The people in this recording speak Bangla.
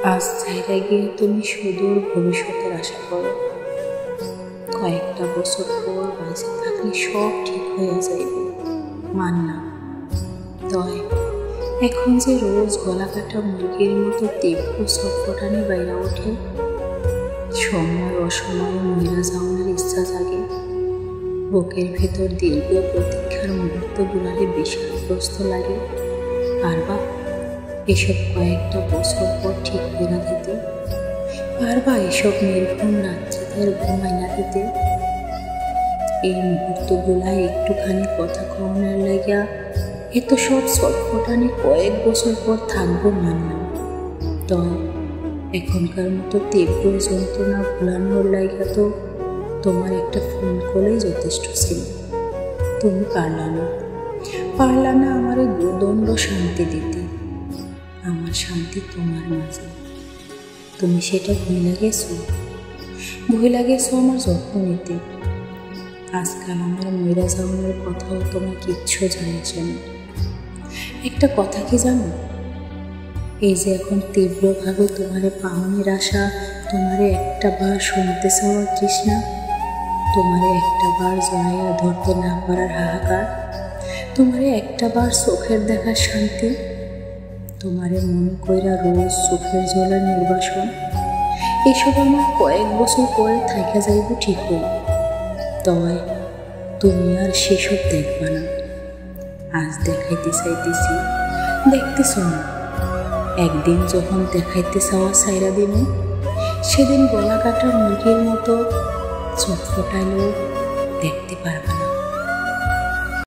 আজ জায়গায় গিয়ে তুমি সুদূর ভবিষ্যতের আশা করো, কয়েকটা বছর পর বেঁচে থাকলে সব ঠিক হয়ে যাইবে, মানলাম। তয় এখন যে রোজ গলা কাটা মুরগির মতো তীব্র ছটফটানি বাইরা ওঠে, সময় অসময়ে মহিলা যাওয়ার ইচ্ছা জাগে, বুকের ভেতর দীর্ঘ প্রতীক্ষার মুহূর্ত গুলারে বিষাদগ্রস্ত লাগে। পারবা এসব কয়েকটা বছর পর ঠিক করে দিতে? পারবা এসব নির্ঘুম রাত্রিদের ঘুমাইনা দিতে? এই মুহূর্তগুলা একটুখানি কথা কওয়ানোর লাগিয়া এত সব ছটফটানি কয়েক বছর পর থাকবো, মানলাম। তয় এখনকার মতো তীব্র যন্ত্রণা ভুলানোর লাগিয়া তো তোমার একটা ফোন কলেই যথেষ্ট ছিল। তুমি পারলা না আমার দুদণ্ড শান্তি দিতে। আমার শান্তি তোমার মাঝে, তুমি সেটা ভুলে গেছো আমার যত্ন নিতে। আজকাল আমার মইরা যাওয়ার কথাও তোমার কিচ্ছু যায় আসে না। একটা কথা কি জানো, এই যে এখন তীব্রভাবে তোমারে পাওনের আশা, তোমারে একটা বার শুনতে চাওয়ার তৃষ্ণা, তোমারে একটা বার জড়াইয়া ধরতে না পারার হাহাকার, তোমারে একটা বার চোখের দেখার শান্তি, তোমারে মনে কইরা রোজ চোখের জলের নির্বাসন, এসব আমার কয়েক বছর পরে থাইকা যাইব ঠিকই। তয় তুমি আর সেসব দেখবা না। আজ দেখাইতে চাইতেছি, দেখতেছ না? একদিন যখন দেখাইতে চাওয়া ছাইরা দিন, সেদিন গলা কাটা মুরগির মতো চোখ ফোটাইলেও দেখতে পারবা না।